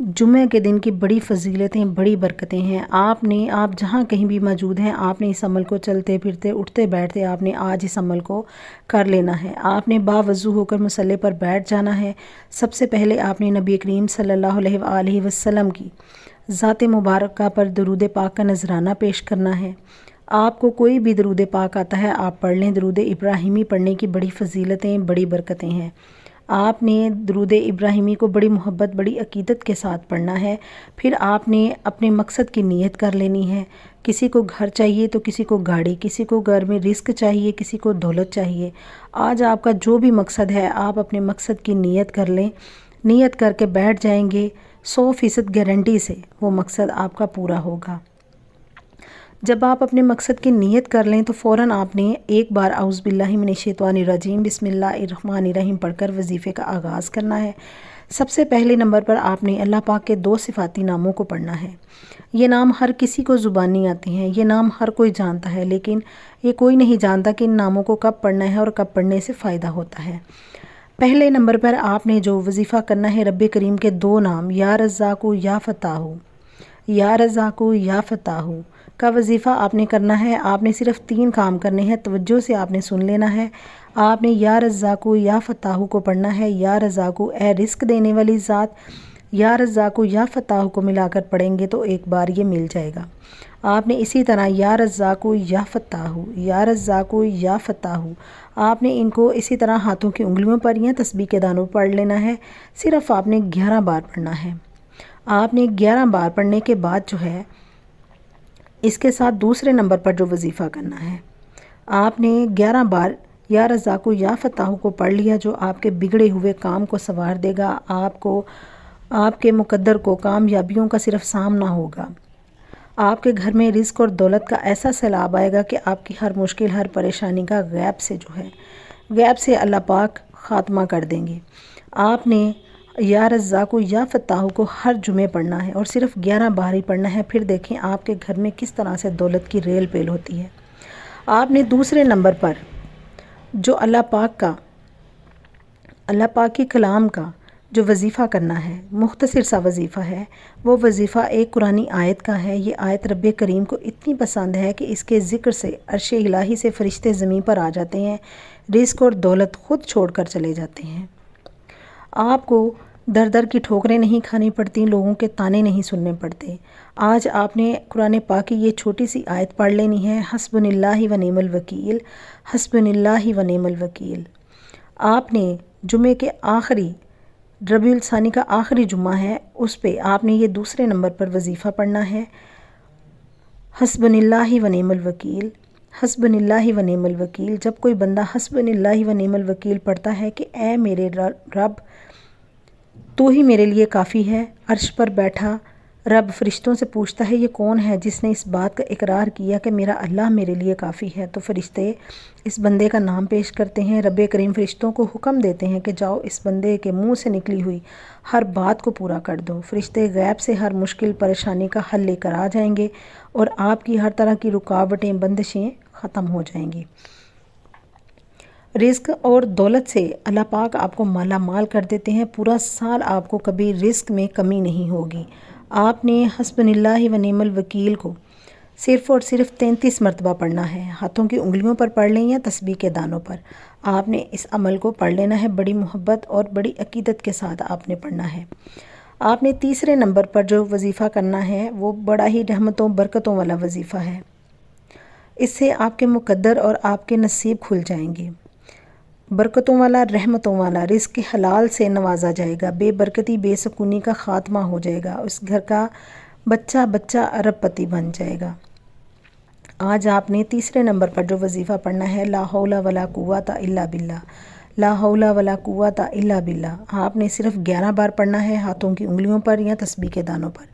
جمعہ کے دن کی بڑی فضیلتیں، بڑی برکتیں ہیں۔ آپ جہاں کہیں بھی موجود ہیں، آپ نے اس عمل کو چلتے پھرتے اٹھتے بیٹھتے آپ نے آج اس عمل کو کر لینا ہے۔ آپ نے باوضو ہو کر مصلی پر بیٹھ جانا ہے۔ سب سے پہلے آپ نے نبی کریم صلی اللہ علیہ وآلہ وسلم کی ذات مبارکہ پر درود پاک کا نذرانہ پیش کرنا ہے۔ آپ کو کوئی بھی درود پاک آتا ہے آپ پڑھ لیں۔ درود ابراہیمی پڑھنے کی بڑی فضیلتیں، بڑی برکتیں ہیں۔ آپ نے درود ابراہیمی کو بڑی محبت، بڑی عقیدت کے ساتھ پڑھنا ہے۔ پھر آپ نے اپنے مقصد کی نیت کر لینی ہے۔ کسی کو گھر چاہیے تو کسی کو گاڑی، کسی کو گھر میں رزق چاہیے، کسی کو دولت چاہیے۔ آج آپ کا جو بھی مقصد ہے آپ اپنے مقصد کی نیت کر لیں۔ نیت کر کے بیٹھ جائیں گے، 100% گارنٹی سے وہ مقصد آپ کا پورا ہوگا۔ جب آپ اپنے مقصد کی نیت کر لیں تو فوراً آپ نے ایک بار اعوذ باللہ من الشیطان الرجیم بسم اللہ الرحمن الرحیم پڑھ کر وظیفے کا آغاز کرنا ہے۔ سب سے پہلے نمبر پر آپ نے اللہ پاک کے 2 صفاتی ناموں کو پڑھنا ہے۔ یہ نام ہر کسی کو زبانی آتے ہیں، یہ نام ہر کوئی جانتا ہے، لیکن یہ کوئی نہیں جانتا کہ ان ناموں کو کب پڑھنا ہے اور کب پڑھنے سے فائدہ ہوتا ہے۔ پہلے نمبر پر آپ نے جو وظیفہ کرنا ہے رب کریم کے 2 نام یا رزاق یا فتاح، یا رزاق یا فتاح کا وظیفہ آپ نے کرنا ہے۔ آپ نے صرف 3 کام کرنے ہیں، توجہ سے آپ نے سن لینا ہے۔ آپ نے یا رزاق یا فتاح کو پڑھنا ہے۔ یا رزاق اے رزق دینے والی ذات، یا رزاق یا فتاح کو ملا کر پڑھیں گے تو ایک بار یہ مل جائے گا۔ آپ نے اسی طرح یا رزاق یا فتاح، یا رزاق یا فتاح، آپ نے ان کو اسی طرح ہاتھوں کی انگلیوں پر یا تسبیح کے دانوں پر پڑھ لینا ہے۔ صرف آپ نے 11 بار پڑھنا ہے۔ آپ نے 11 بار پڑھنے کے بعد جو ہے اس کے ساتھ دوسرے نمبر پر جو وظیفہ کرنا ہے، آپ نے 11 بار یا رزاق یا فتاح کو پڑھ لیا، جو آپ کے بگڑے ہوئے کام کو سنوار دے گا۔ آپ کے مقدر کو کامیابیوں کا صرف سامنا ہوگا۔ آپ کے گھر میں رزق اور دولت کا ایسا سیلاب آئے گا کہ آپ کی ہر مشکل، ہر پریشانی کا غیب سے اللہ پاک خاتمہ کر دیں گے۔ آپ نے یا رزاق یا فتاح کو ہر جمعے پڑھنا ہے اور صرف 11 بار ہی پڑھنا ہے۔ پھر دیکھیں آپ کے گھر میں کس طرح سے دولت کی ریل پیل ہوتی ہے۔ آپ نے دوسرے نمبر پر جو اللہ پاک کی کلام کا جو وظیفہ کرنا ہے، مختصر سا وظیفہ ہے، وہ وظیفہ ایک قرآنی آیت کا ہے۔ یہ آیت رب کریم کو اتنی پسند ہے کہ اس کے ذکر سے عرش الہی سے فرشتے زمین پر آ جاتے ہیں، رزق اور دولت خود چھوڑ کر چلے جاتے ہیں۔ آپ کو در در کی ٹھوکریں نہیں کھانی پڑتی، لوگوں کے تانے نہیں سننے پڑتے۔ آج آپ نے قرآن پاک کی یہ چھوٹی سی آیت پڑھ لینی ہے، حسبنا اللہ و نعم الوکیل، حسبنا اللہ و نعم الوکیل۔ آپ نے جمعے کے آخری، ربیع الثانی کا آخری جمعہ ہے، اس پہ آپ نے یہ دوسرے نمبر پر وظیفہ پڑھنا ہے، حسبنا اللہ و نعم الوکیل، حسبنا اللہ و نعم الوکیل۔ جب کوئی بندہ حسبنا اللہ و نعم الوکیل پڑھتا ہے کہ اے میرے رب تو ہی میرے لیے کافی ہے، عرش پر بیٹھا رب فرشتوں سے پوچھتا ہے یہ کون ہے جس نے اس بات کا اقرار کیا کہ میرا اللہ میرے لیے کافی ہے، تو فرشتے اس بندے کا نام پیش کرتے ہیں۔ رب کریم فرشتوں کو حکم دیتے ہیں کہ جاؤ اس بندے کے منہ سے نکلی ہوئی ہر بات کو پورا کر دو۔ فرشتے غیب سے ہر مشکل پریشانی کا حل لے کر آ جائیں گے اور آپ کی ہر طرح کی رکاوٹیں، بندشیں ختم ہو جائیں گی۔ رزق اور دولت سے اللہ پاک آپ کو مالا مال کر دیتے ہیں، پورا سال آپ کو کبھی رزق میں کمی نہیں ہوگی۔ آپ نے حسبنا اللہ و نعم الوکیل کو صرف اور صرف 33 مرتبہ پڑھنا ہے، ہاتھوں کی انگلیوں پر پڑھ لیں یا تسبیح کے دانوں پر۔ آپ نے اس عمل کو پڑھ لینا ہے، بڑی محبت اور بڑی عقیدت کے ساتھ آپ نے پڑھنا ہے۔ آپ نے تیسرے نمبر پر جو وظیفہ کرنا ہے وہ بڑا ہی رحمتوں برکتوں والا وظیفہ ہے۔ اس سے آپ کے مقدر اور آپ کے نصیب کھل جائیں گے۔ برکتوں والا، رحمتوں والا، رزق حلال سے نوازا جائے گا، بے برکتی، بے سکونی کا خاتمہ ہو جائے گا، اس گھر کا بچہ ارب پتی بن جائے گا۔ آج آپ نے تیسرے نمبر پر جو وظیفہ پڑھنا ہے، لا حول ولا قوت الا باللہ، لا حول ولا قوت الا باللہ۔ آپ نے صرف 11 بار پڑھنا ہے، ہاتھوں کی انگلیوں پر یا تسبیح کے دانوں پر۔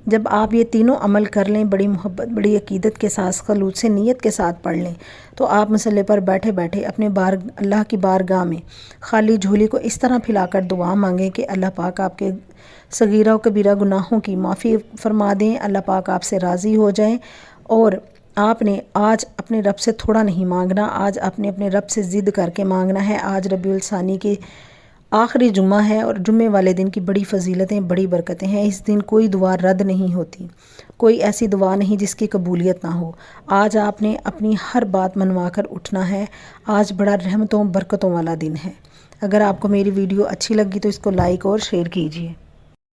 جب آپ یہ تینوں عمل کر لیں، بڑی محبت، بڑی عقیدت کے ساتھ، خلوص سے نیت کے ساتھ پڑھ لیں، تو آپ مصلی پر بیٹھے بیٹھے اپنے اللہ کی بارگاہ میں خالی جھولی کو اس طرح پھیلا کر دعا مانگیں کہ اللہ پاک آپ کے صغیرہ و کبیرہ گناہوں کی معافی فرما دیں، اللہ پاک آپ سے راضی ہو جائیں۔ اور آپ نے آج اپنے رب سے تھوڑا نہیں مانگنا، آج اپنے رب سے ضد کر کے مانگنا ہے۔ آج ربیع الثانی کی آخری جمعہ ہے اور جمعے والے دن کی بڑی فضیلتیں، بڑی برکتیں ہیں۔ اس دن کوئی دعا رد نہیں ہوتی، کوئی ایسی دعا نہیں جس کی قبولیت نہ ہو۔ آج آپ نے اپنی ہر بات منوا کر اٹھنا ہے۔ آج بڑا رحمتوں برکتوں والا دن ہے۔ اگر آپ کو میری ویڈیو اچھی لگی تو اس کو لائک اور شیئر کیجیے۔